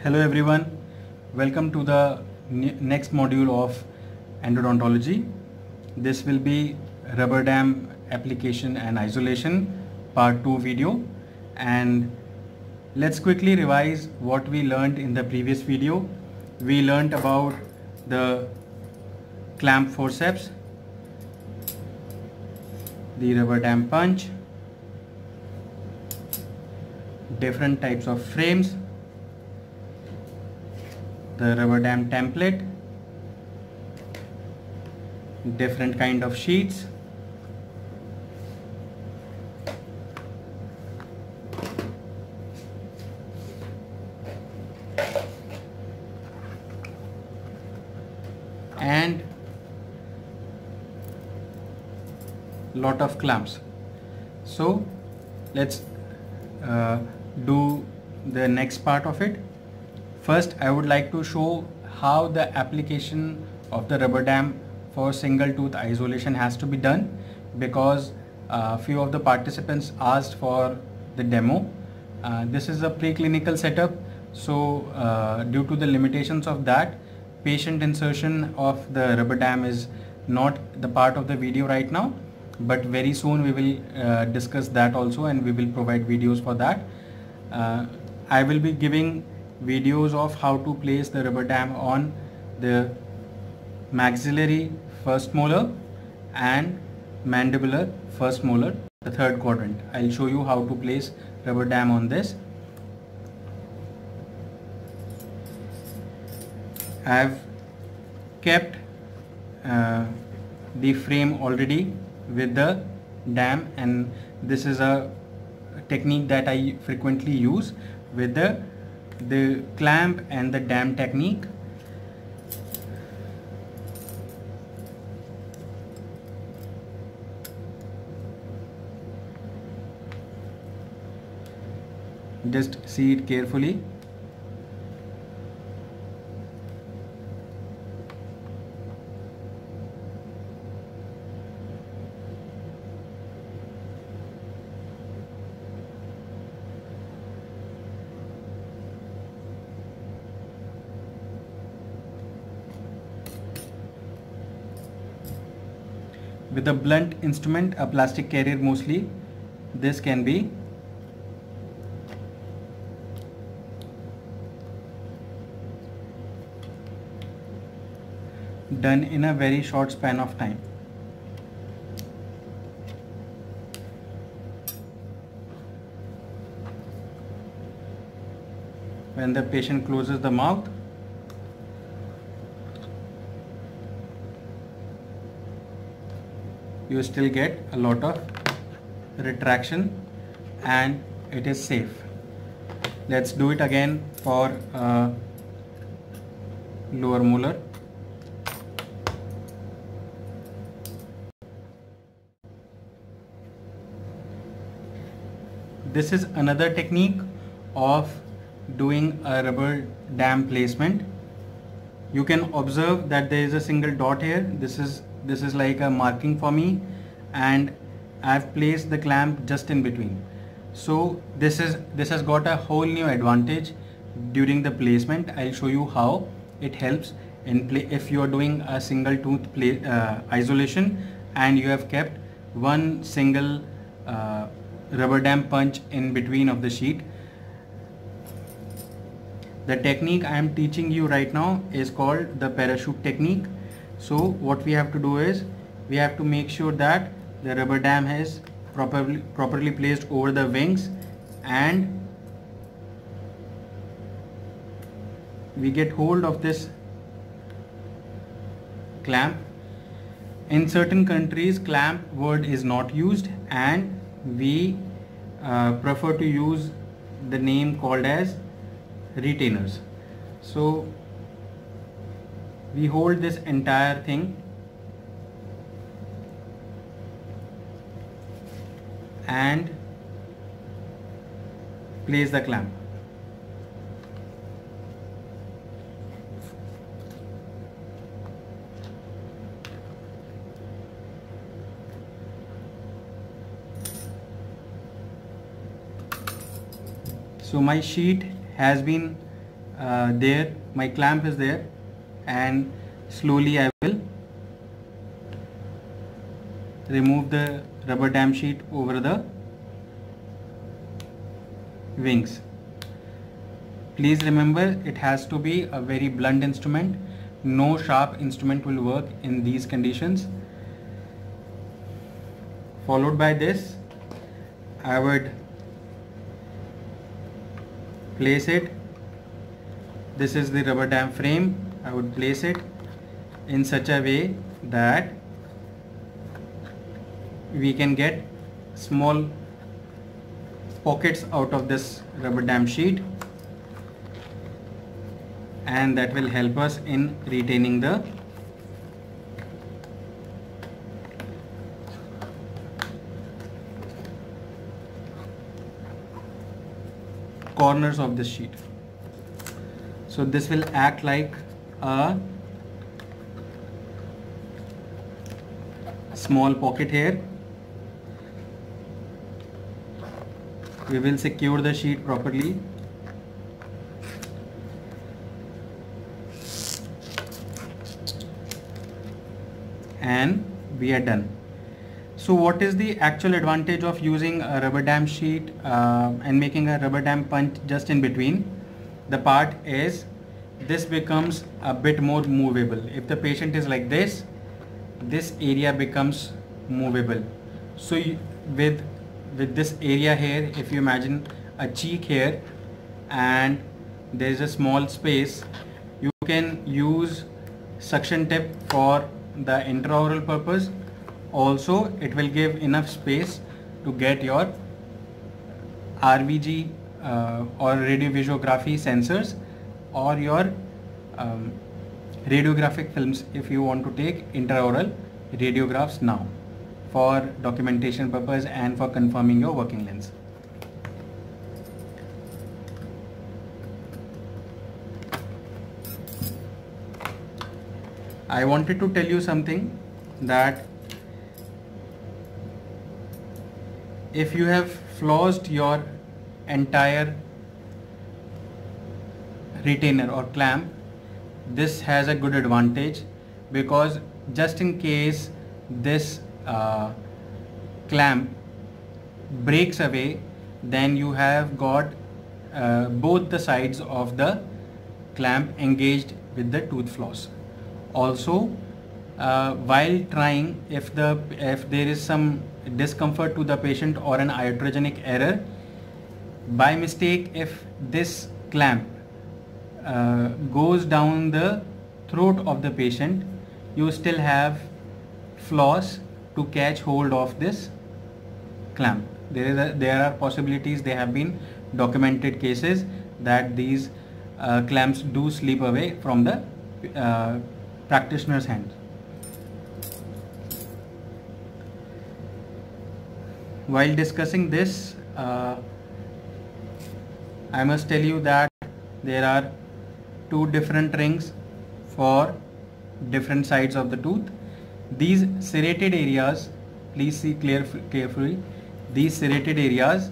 Hello everyone, welcome to the next module of endodontology. This will be rubber dam application and isolation part 2 video, and let's quickly revise what we learned in the previous video. We learned about the clamp forceps, the rubber dam punch, different types of frames, the rubber dam template, different kind of sheets, and lot of clamps. So let's do the next part of it. First, I would like to show how the application of the rubber dam for single tooth isolation has to be done, because a few of the participants asked for the demo. This is a preclinical setup, so due to the limitations of that, patient insertion of the rubber dam is not the part of the video right now, but very soon we will discuss that also, and we will provide videos for that. I will be giving videos of how to place the rubber dam on the maxillary first molar and mandibular first molar, the third quadrant. I'll show you how to place rubber dam on this. I've kept the frame already with the dam, and this is a technique that I frequently use with the clamp and the dam technique. Just see it carefully. With a blunt instrument, a plastic carrier mostly, this can be done in a very short span of time. When the patient closes the mouth, you still get a lot of retraction and it is safe. Let's do it again for lower molar. This is another technique of doing a rubber dam placement. You can observe that there is a single dot here. This is like a marking for me, and I've placed the clamp just in between. So this has got a whole new advantage during the placement. I'll show you how it helps in if you are doing a single tooth isolation and you have kept one single rubber dam punch in between of the sheet. The technique I am teaching you right now is called the parachute technique. So what we have to do is we have to make sure that the rubber dam is properly placed over the wings, and we get hold of this clamp. In certain countries, clamp word is not used, and we prefer to use the name called as retainers. So we hold this entire thing and place the clamp. So my sheet has been there, my clamp is there, and slowly I will remove the rubber dam sheet over the wings. Please remember, it has to be a very blunt instrument. No sharp instrument will work in these conditions. Followed by this, I would place it. This is the rubber dam frame. I would place it in such a way that we can get small pockets out of this rubber dam sheet, and that will help us in retaining the corners of this sheet. So this will act like a small pocket here. We will secure the sheet properly. And we are done. So what is the actual advantage of using a rubber dam sheet and making a rubber dam punch just in between? The part is, this becomes a bit more movable. If the patient is like this area becomes movable. So with this area here, if you imagine a cheek here and there is a small space, you can use suction tip for the intraoral purpose. Also, it will give enough space to get your RVG or radiovisuography sensors, or your radiographic films if you want to take intraoral radiographs now for documentation purpose and for confirming your working lens. I wanted to tell you something, that if you have flossed your entire retainer or clamp, this has a good advantage, because just in case this clamp breaks away, then you have got both the sides of the clamp engaged with the tooth floss. Also, while trying, if there is some discomfort to the patient or an iatrogenic error, by mistake if this clamp goes down the throat of the patient, you still have floss to catch hold of this clamp. There are possibilities, there have been documented cases that these clamps do slip away from the practitioner's hand. While discussing this, I must tell you that there are two different rings for different sides of the tooth. These serrated areas, please see carefully, these serrated areas,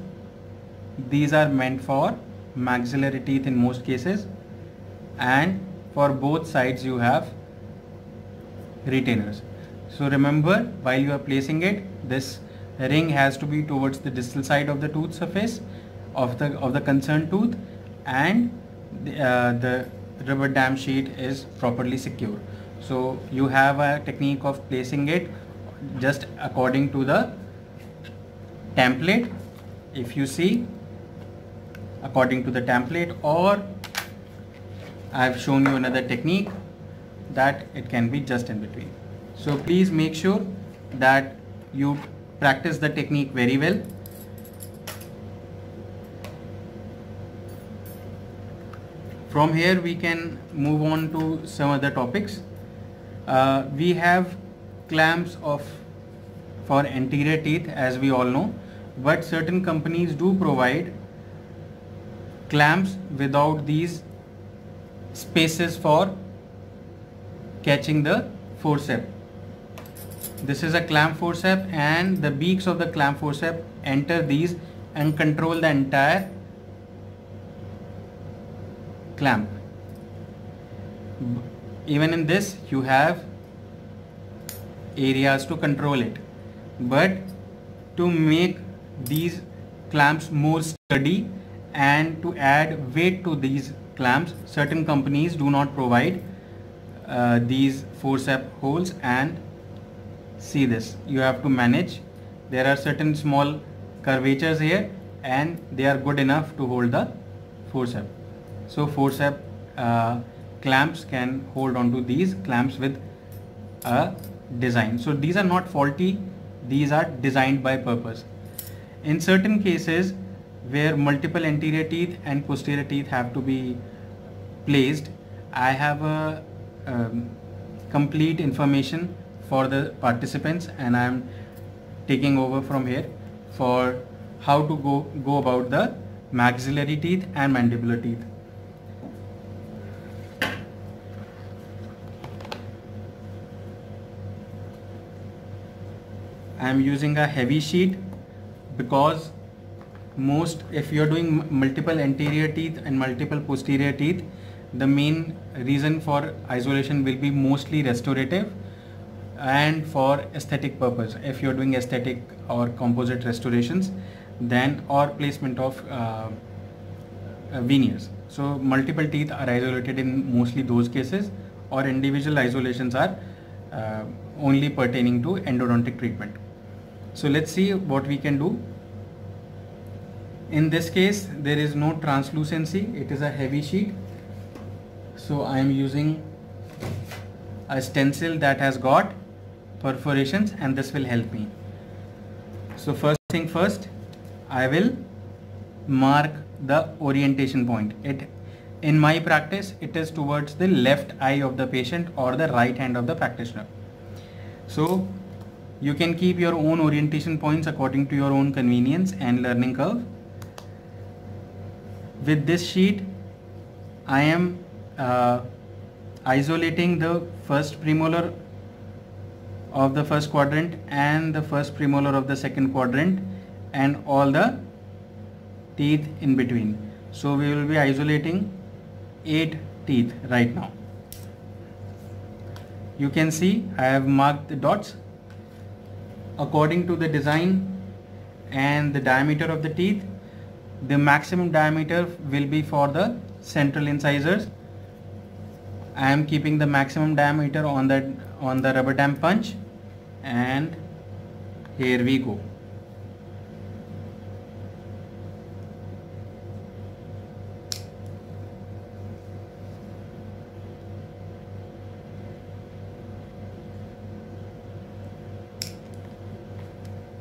these are meant for maxillary teeth in most cases, and for both sides you have retainers. So remember, while you are placing it, this ring has to be towards the distal side of the tooth surface of the concerned tooth, and the rubber dam sheet is properly secure. So you have a technique of placing it just according to the template. If you see, according to the template, or I have shown you another technique that it can be just in between. So please make sure that you practice the technique very well. From here we can move on to some other topics. We have clamps for anterior teeth, as we all know, but certain companies do provide clamps without these spaces for catching the forceps. This is a clamp forceps, and the beaks of the clamp forceps enter these and control the entire clamp. Even in this you have areas to control it, but to make these clamps more sturdy and to add weight to these clamps, certain companies do not provide these forceps holes. And see this, you have to manage. There are certain small curvatures here and they are good enough to hold the forceps. So forceps clamps can hold on to these clamps with a design. So these are not faulty, these are designed by purpose. In certain cases where multiple anterior teeth and posterior teeth have to be placed, I have a complete information for the participants, and I am taking over from here for how to go about the maxillary teeth and mandibular teeth. I am using a heavy sheet because if you are doing multiple anterior teeth and multiple posterior teeth, the main reason for isolation will be mostly restorative and for aesthetic purpose. If you are doing aesthetic or composite restorations, then or placement of veneers. So multiple teeth are isolated in mostly those cases, or individual isolations are only pertaining to endodontic treatment. So let's see what we can do. In this case there is no translucency, it is a heavy sheet. So I am using a stencil that has got perforations, and this will help me. So first thing first, I will mark the orientation point. In my practice it is towards the left eye of the patient or the right hand of the practitioner. So you can keep your own orientation points according to your own convenience and learning curve. With this sheet I am isolating the first premolar of the first quadrant and the first premolar of the second quadrant and all the teeth in between. So we will be isolating 8 teeth right now. You can see I have marked the dots according to the design and the diameter of the teeth. The maximum diameter will be for the central incisors. I am keeping the maximum diameter on the rubber dam punch, and here we go.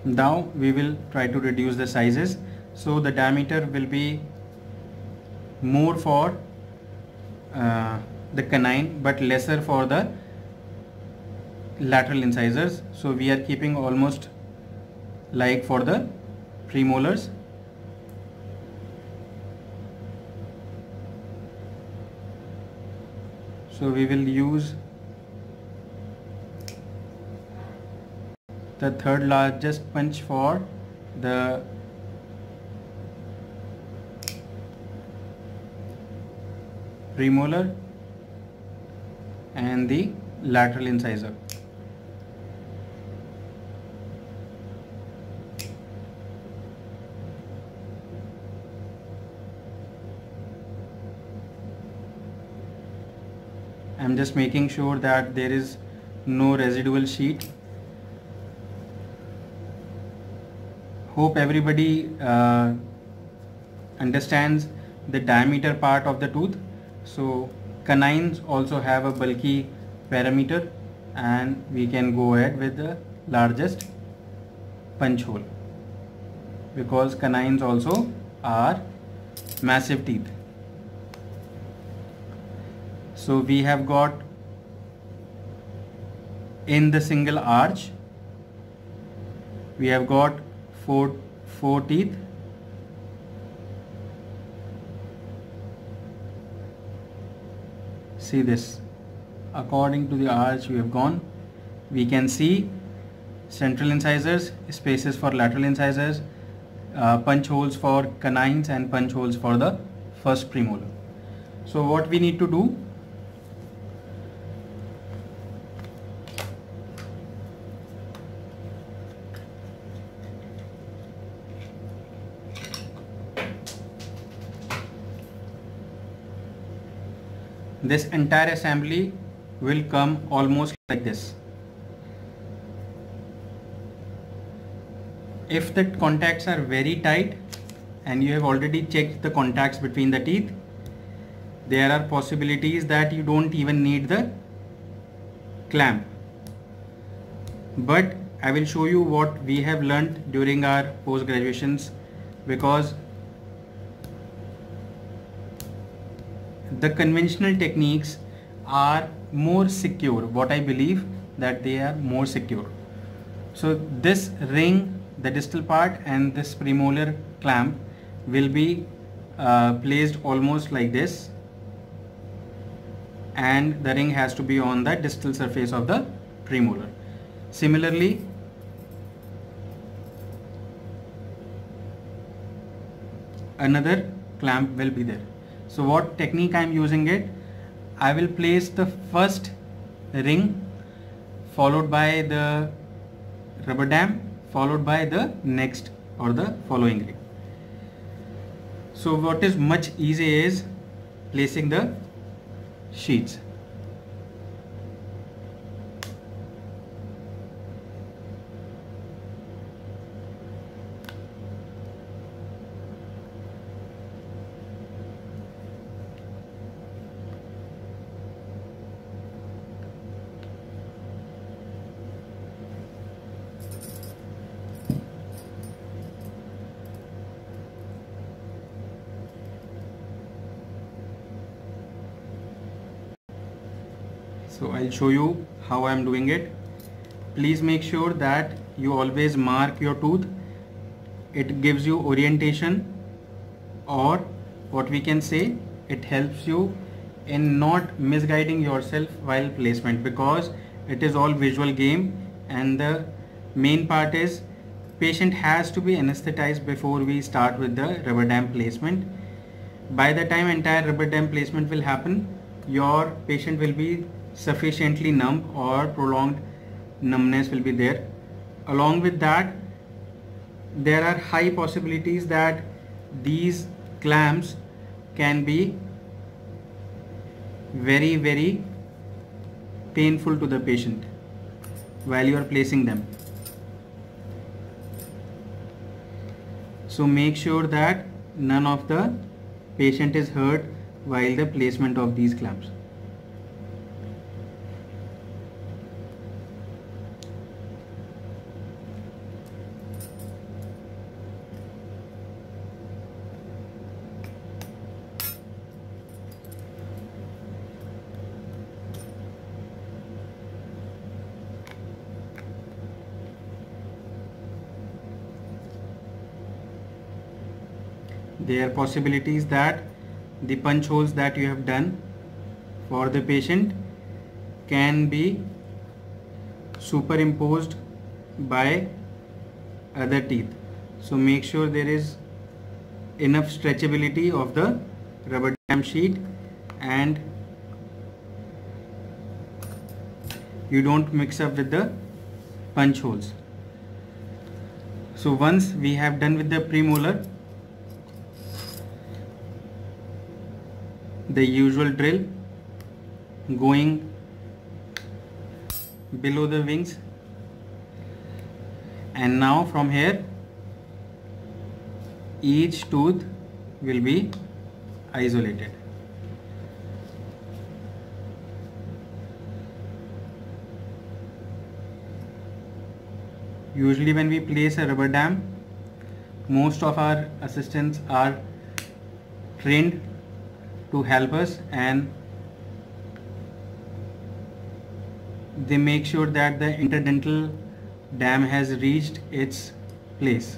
Now we will try to reduce the sizes. So the diameter will be more for the canine but lesser for the lateral incisors. So we are keeping almost like for the premolars. So we will use the third largest punch for the premolar and the lateral incisor. I am just making sure that there is no residual sheet. Hope everybody understands the diameter part of the tooth. So canines also have a bulky parameter, and we can go ahead with the largest punch hole because canines also are massive teeth. So we have got in the single arch we have got four teeth. See this, according to the arch we have gone. We can see central incisors, spaces for lateral incisors, punch holes for canines and punch holes for the first premolar. So what we need to do, this entire assembly will come almost like this. If the contacts are very tight and you have already checked the contacts between the teeth, there are possibilities that you don't even need the clamp. But I will show you what we have learned during our post graduations, because the conventional techniques are more secure. What I believe, that they are more secure. So this ring, the distal part, and this premolar clamp will be placed almost like this, and the ring has to be on the distal surface of the premolar. Similarly, another clamp will be there. So what technique I am using it, I will place the first ring followed by the rubber dam, followed by the next or the following ring. So what is much easier is placing the sheets. So I'll show you how I am doing it. Please make sure that you always mark your tooth. It gives you orientation, or what we can say, it helps you in not misguiding yourself while placement, because it is all visual game, and the main part is patient has to be anesthetized before we start with the rubber dam placement. By the time entire rubber dam placement will happen, your patient will be sufficiently numb, or prolonged numbness will be there. Along with that, there are high possibilities that these clamps can be very painful to the patient while you are placing them. So make sure that none of the patient is hurt while the placement of these clamps. There are possibilities that the punch holes that you have done for the patient can be superimposed by other teeth. So make sure there is enough stretchability of the rubber dam sheet, and you don't mix up with the punch holes. So once we have done with the premolar, the usual drill, going below the wings, and now from here each tooth will be isolated. Usually when we place a rubber dam, most of our assistants are trained to help us, and they make sure that the interdental dam has reached its place.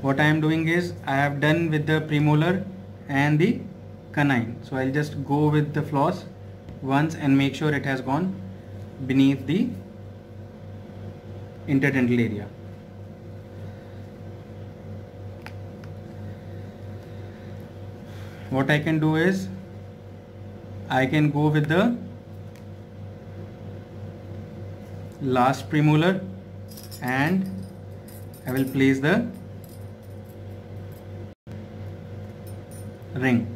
What I am doing is, I have done with the premolar and the canine. So I'll just go with the floss once and make sure it has gone beneath the interdental area. What I can do is, I can go with the last premolar and I will place the ring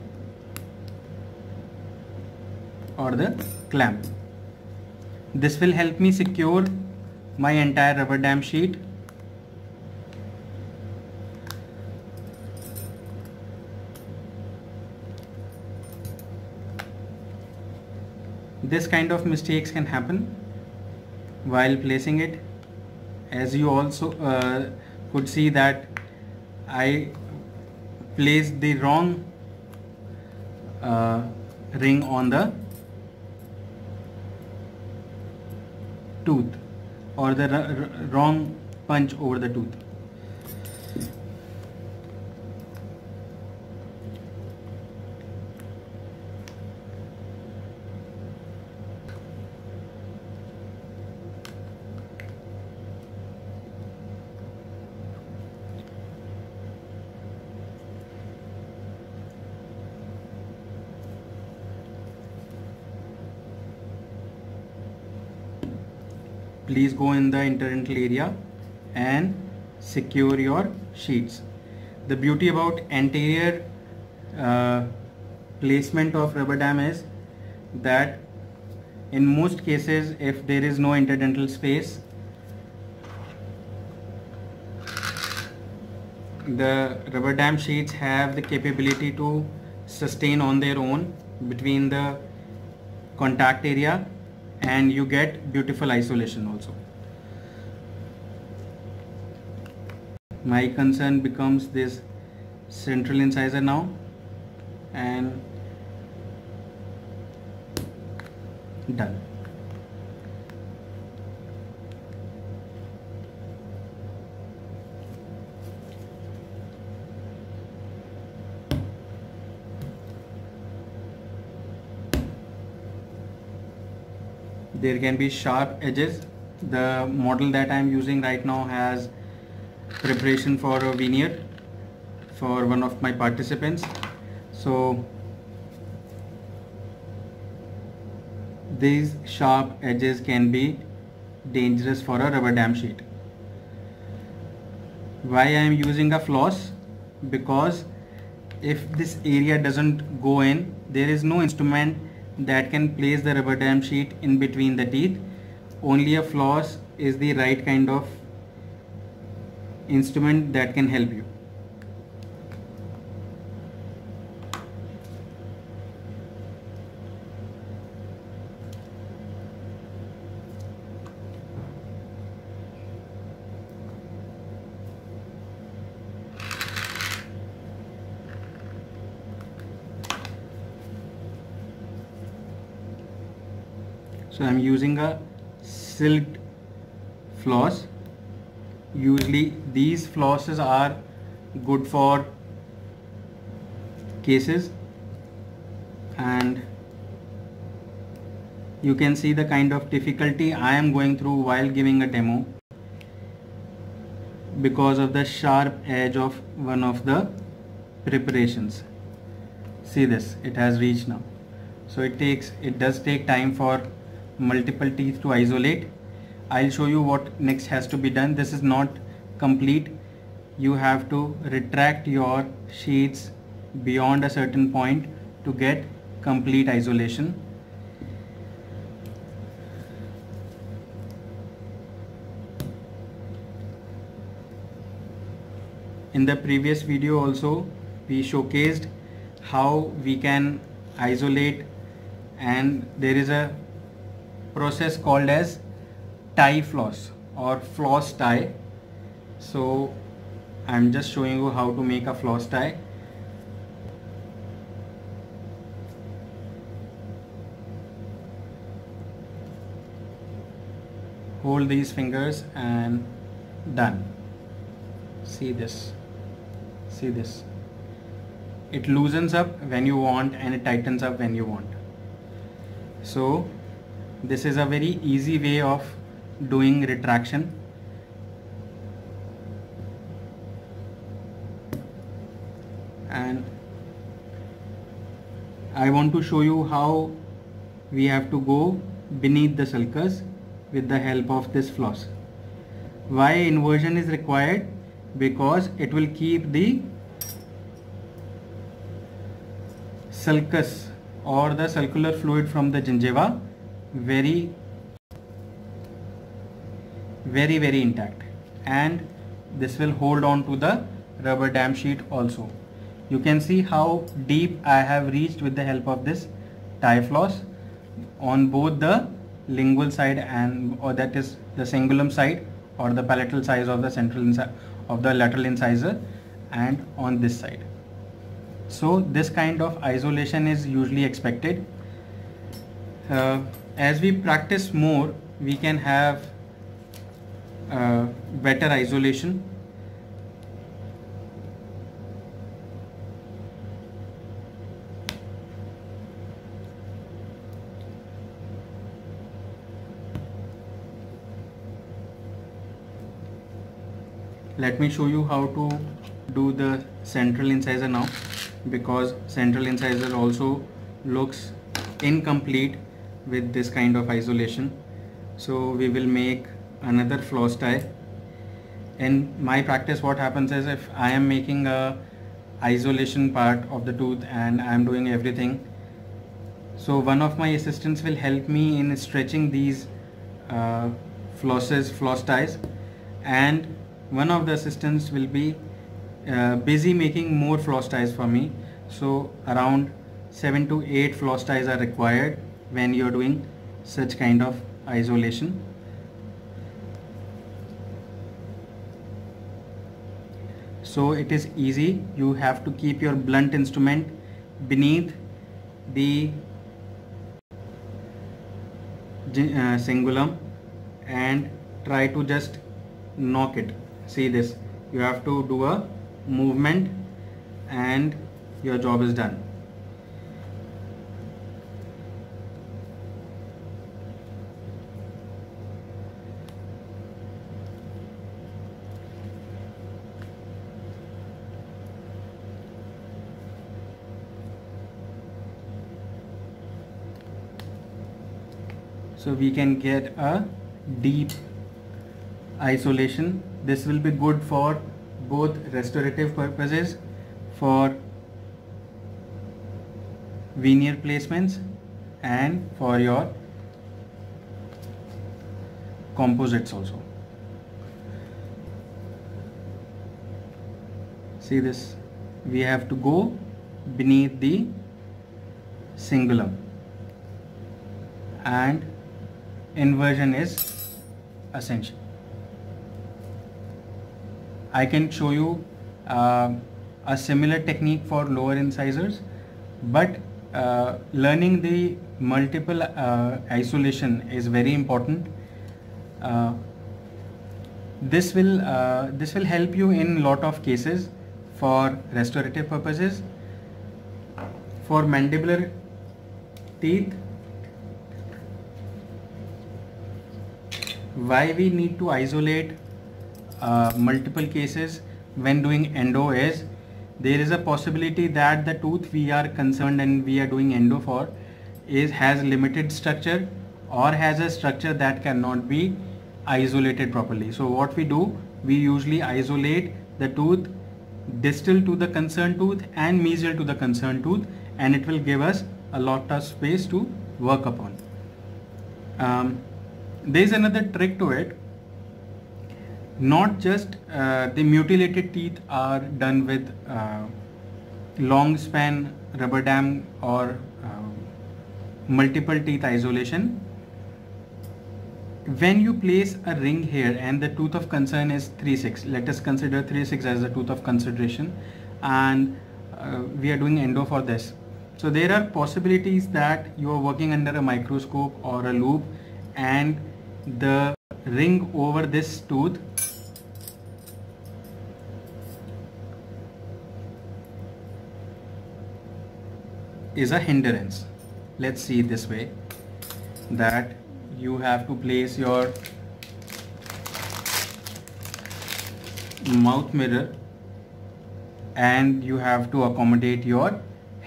or the clamp. This will help me secure my entire rubber dam sheet. This kind of mistakes can happen while placing it, as you also could see that I placed the wrong ring on the tooth, or the wrong punch over the tooth. Please go in the interdental area and secure your sheets. The beauty about anterior placement of rubber dam is that in most cases, if there is no interdental space, the rubber dam sheets have the capability to sustain on their own between the contact area, and you get beautiful isolation also. My concern becomes this central incisor now, and done. There can be sharp edges. The model that I am using right now has preparation for a veneer for one of my participants. So these sharp edges can be dangerous for a rubber dam sheet. Why I am using a floss? Because if this area doesn't go in, there is no instrument that can place the rubber dam sheet in between the teeth. Only a floss is the right kind of instrument that can help you. So I am using a silked floss. Usually these flosses are good for cases, and you can see the kind of difficulty I am going through while giving a demo because of the sharp edge of one of the preparations. See this, it has reached now. So it does take time for multiple teeth to isolate. I'll show you what next has to be done. This is not complete. You have to retract your sheets beyond a certain point to get complete isolation. In the previous video also we showcased how we can isolate, and there is a process called as tie floss or floss tie. So I'm just showing you how to make a floss tie. Hold these fingers and done. See this, see this. It loosens up when you want and it tightens up when you want. So this is a very easy way of doing retraction. And I want to show you how we have to go beneath the sulcus with the help of this floss. Why inversion is required? Because it will keep the sulcus or the sulcular fluid from the gingiva very intact, and this will hold on to the rubber dam sheet also. You can see how deep I have reached with the help of this tie floss on both the lingual side and, or that is the cingulum side or the palatal side of the lateral incisor, and on this side. So this kind of isolation is usually expected. As we practice more, we can have better isolation. Let me show you how to do the central incisor now, because central incisor also looks incomplete with this kind of isolation. So we will make another floss tie. In my practice, what happens is, if I am making a isolation part of the tooth and I am doing everything, so one of my assistants will help me in stretching these floss ties, and one of the assistants will be busy making more floss ties for me. So around 7 to 8 floss ties are required when you're doing such kind of isolation. So it is easy. You have to keep your blunt instrument beneath the cingulum and try to just knock it. See this, you have to do a movement and your job is done. So we can get a deep isolation. This will be good for both restorative purposes, for veneer placements, and for your composites also. See this, we have to go beneath the cingulum, and inversion is essential. I can show you a similar technique for lower incisors, but learning the multiple isolation is very important. This will help you in lot of cases for restorative purposes. For mandibular teeth, why we need to isolate multiple cases when doing endo is, there is a possibility that the tooth we are concerned and we are doing endo for has limited structure or has a structure that cannot be isolated properly. So what we do, we usually isolate the tooth distal to the concerned tooth and mesial to the concerned tooth, and it will give us a lot of space to work upon. There is another trick to it. Not just the mutilated teeth are done with long span rubber dam or multiple teeth isolation. When you place a ring here and the tooth of concern is 3/6, let us consider 3/6 as the tooth of consideration, and we are doing endo for this. So there are possibilities that you are working under a microscope or a loop and the ring over this tooth is a hindrance. Let's see it this way, that you have to place your mouth mirror and you have to accommodate your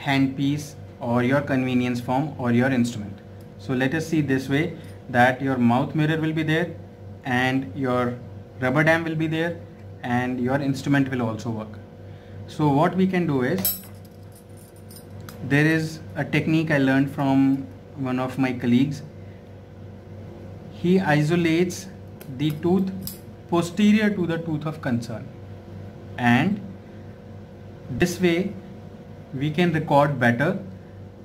handpiece or your convenience form or your instrument. So let us see this way, that your mouth mirror will be there and your rubber dam will be there and your instrument will also work. So what we can do is, there is a technique I learned from one of my colleagues. He isolates the tooth posterior to the tooth of concern, and this way we can record better.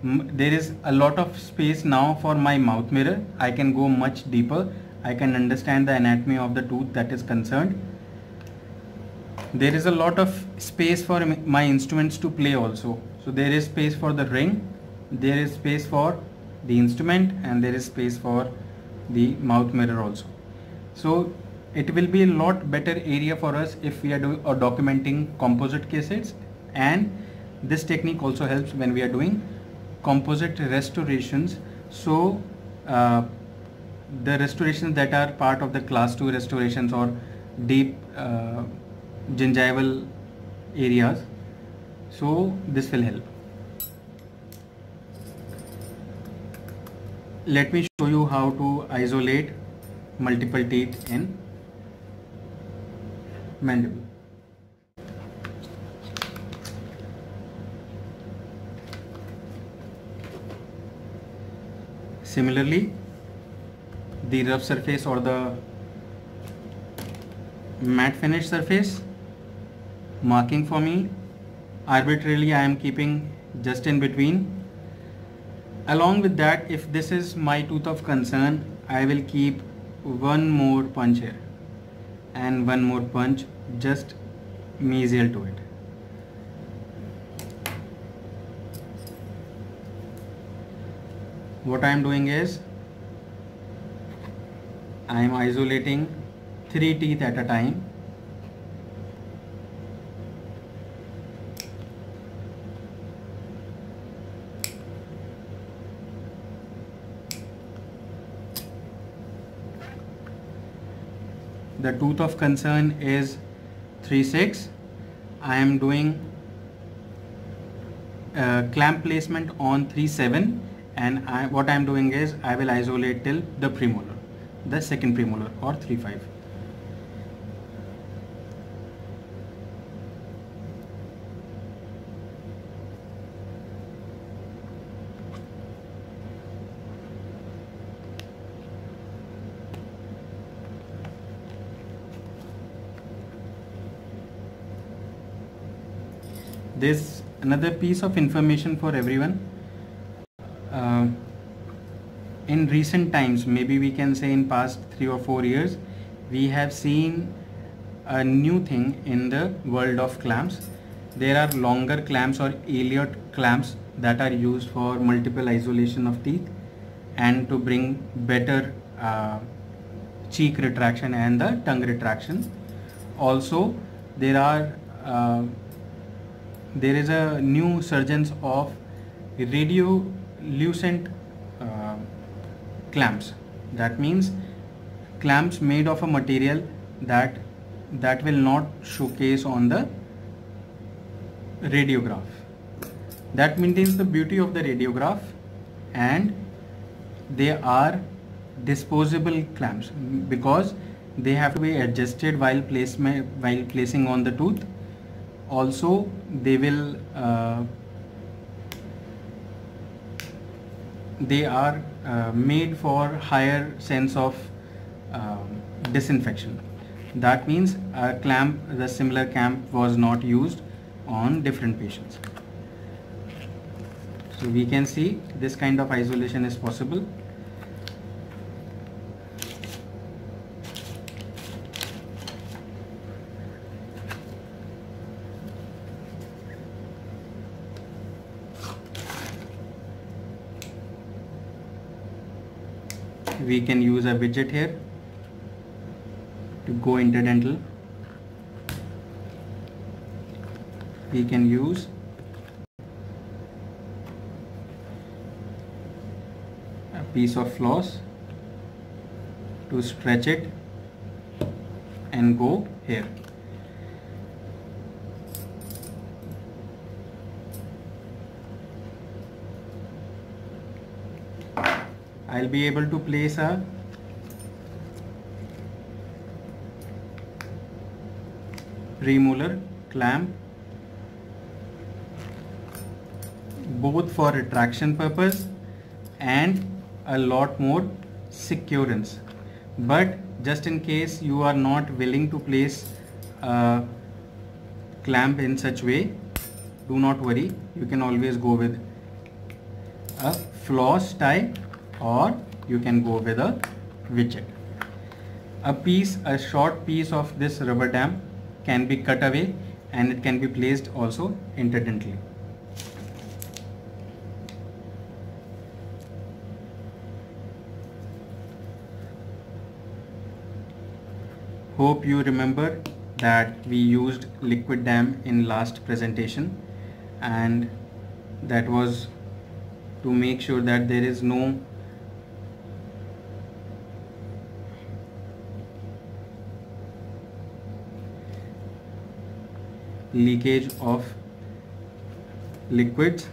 There is a lot of space now for my mouth mirror. I can go much deeper. I can understand the anatomy of the tooth that is concerned. There is a lot of space for my instruments to play also. So there is space for the ring, there is space for the instrument, and there is space for the mouth mirror also. So it will be a lot better area for us if we are documenting composite cases, and this technique also helps when we are doing composite restorations. So the restorations that are part of the class 2 restorations or deep gingival areas, so this will help. Let me show you how to isolate multiple teeth in mandible. Similarly, the rough surface or the matte finish surface, marking for me, arbitrarily I am keeping just in between. Along with that, if this is my tooth of concern, I will keep one more punch here and one more punch just mesial to it. What I am doing is, I am isolating 3 teeth at a time. The tooth of concern is 3-6. I am doing clamp placement on 3-7, and what I am doing is I will isolate till the premolar, the second premolar, or 3-5. There's another piece of information for everyone. In recent times, maybe we can say in past 3 or 4 years, we have seen a new thing in the world of clamps. There are longer clamps or Elliott clamps that are used for multiple isolation of teeth and to bring better cheek retraction and the tongue retraction. Also, there is a new surgence of radiolucent clamps. That means clamps made of a material that will not showcase on the radiograph. That maintains the beauty of the radiograph, and they are disposable clamps because they have to be adjusted while placing on the tooth. Also, they will they are made for higher sense of disinfection. That means a clamp, the similar clamp was not used on different patients. So we can see this kind of isolation is possible. We can use a widget here to go interdental. We can use a piece of floss to stretch it and go here. I'll be able to place a premolar clamp, both for retraction purpose and a lot more securance. But just in case you are not willing to place a clamp in such way, do not worry, you can always go with a floss tie, or you can go with a widget. A short piece of this rubber dam can be cut away and it can be placed also interdentally. Hope you remember that we used liquid dam in last presentation, and that was to make sure that there is no leakage of liquids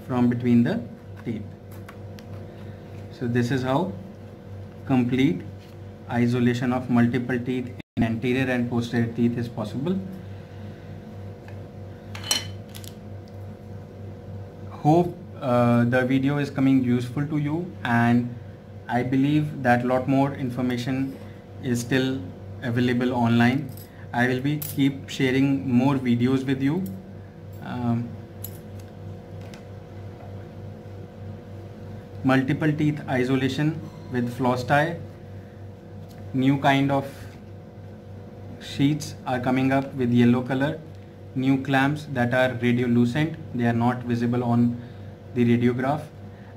from between the teeth. So this is how complete isolation of multiple teeth in anterior and posterior teeth is possible. Hope the video is coming useful to you, and I believe that lot more information is still available online. I will be keep sharing more videos with you. Multiple teeth isolation with floss tie. New kind of sheets are coming up with yellow color. New clamps that are radiolucent, they are not visible on the radiograph,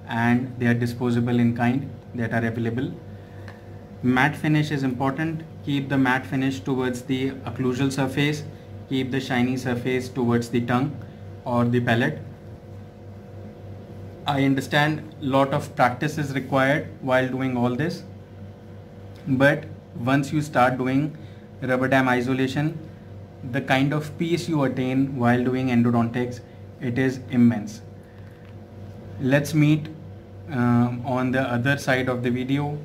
and they are disposable in kind, that are available. Matte finish is important. Keep the matte finish towards the occlusal surface. Keep the shiny surface towards the tongue or the palate. I understand lot of practice is required while doing all this, but once you start doing rubber dam isolation, the kind of peace you attain while doing endodontics, it is immense. Let's meet on the other side of the video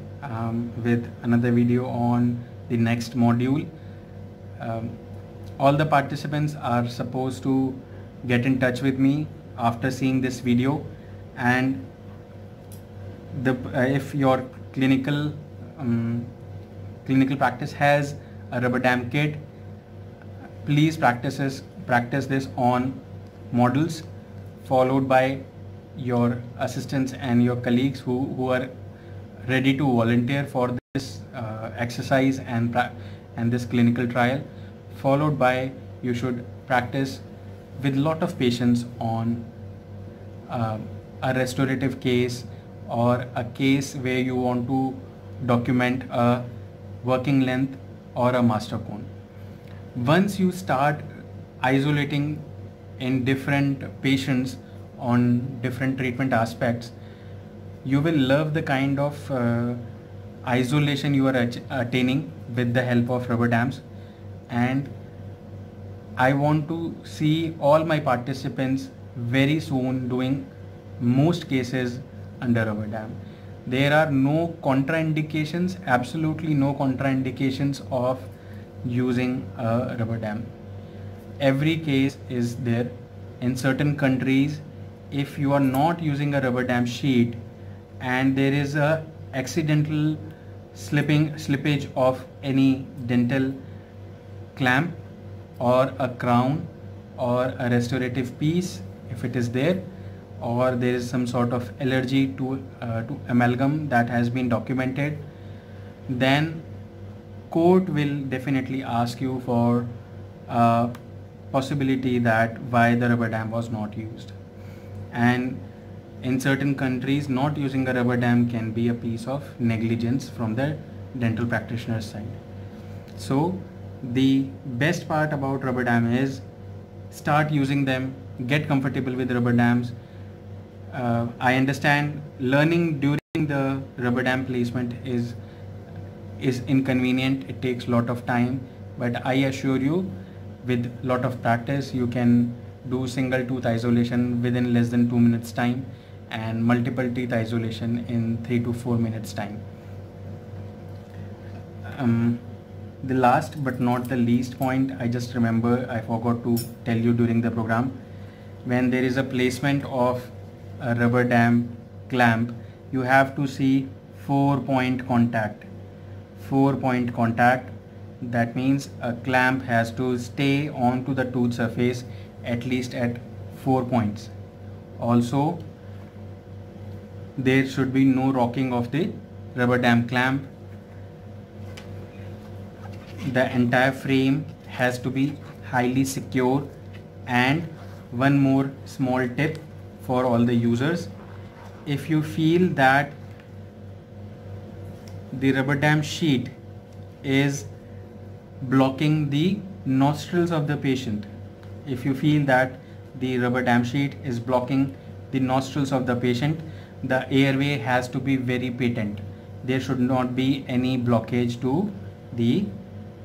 with another video on the next module. All the participants are supposed to get in touch with me after seeing this video, and if your clinical practice has a rubber dam kit, please practice this on models, followed by your assistants and your colleagues who are ready to volunteer for this exercise and this clinical trial, followed by you should practice with lot of patience on a restorative case or a case where you want to document a working length or a master cone. Once you start isolating in different patients on different treatment aspects, you will love the kind of isolation you are attaining with the help of rubber dams. And I want to see all my participants very soon doing most cases under rubber dam. There are no contraindications, absolutely no contraindications of using a rubber dam. Every case is there. In certain countries, if you are not using a rubber dam sheet and there is a accidental slippage of any dental clamp or a crown or a restorative piece, if it is there, or there is some sort of allergy to amalgam that has been documented, then court will definitely ask you for a possibility that why the rubber dam was not used. And in certain countries, not using a rubber dam can be a piece of negligence from the dental practitioner's side. So the best part about rubber dam is start using them, get comfortable with rubber dams. I understand learning during the rubber dam placement is inconvenient, it takes lot of time, but I assure you with lot of practice you can do single tooth isolation within less than 2 minutes time and multiple teeth isolation in 3 to 4 minutes time. The last but not the least point, I just remember I forgot to tell you during the program, when there is a placement of a rubber dam clamp, you have to see 4-point contact. 4-point contact, that means a clamp has to stay onto the tooth surface at least at 4 points. Also, there should be no rocking of the rubber dam clamp. The entire frame has to be highly secure. And one more small tip for all the users: if you feel that the rubber dam sheet is blocking the nostrils of the patient, if you feel that the rubber dam sheet is blocking the nostrils of the patient, the airway has to be very patent. There should not be any blockage to the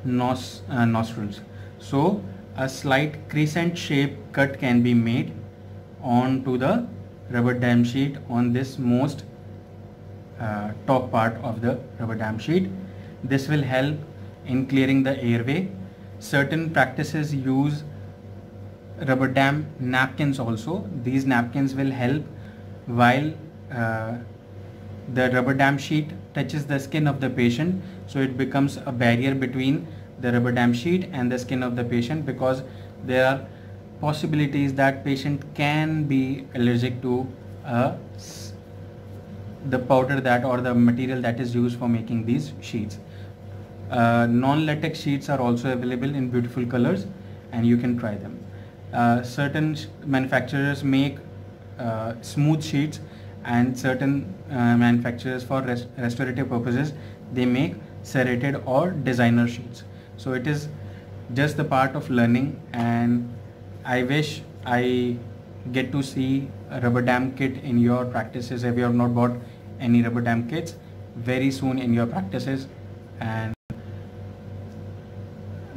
nostrils. So a slight crescent shape cut can be made onto the rubber dam sheet on this most top part of the rubber dam sheet. This will help in clearing the airway. Certain practices use rubber dam napkins also. These napkins will help while the rubber dam sheet touches the skin of the patient, so it becomes a barrier between the rubber dam sheet and the skin of the patient, because there are possibilities that patient can be allergic to the powder that or the material that is used for making these sheets. Non-latex sheets are also available in beautiful colors and you can try them. Certain manufacturers make smooth sheets, and certain manufacturers for restorative purposes they make serrated or designer sheets. So it is just the part of learning, and I wish I get to see a rubber dam kit in your practices. If you have not bought any rubber dam kits, very soon in your practices. And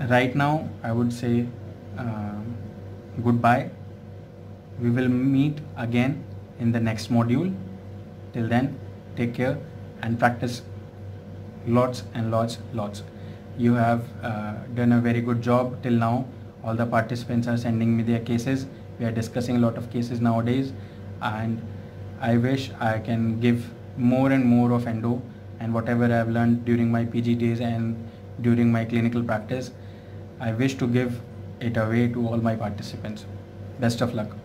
right now I would say goodbye. We will meet again in the next module. Till then, take care and practice lots and lots. You have done a very good job till now. All the participants are sending me their cases. We are discussing a lot of cases nowadays, and I wish I can give more and more of endo, and whatever I have learned during my PG days and during my clinical practice, I wish to give it away to all my participants. Best of luck.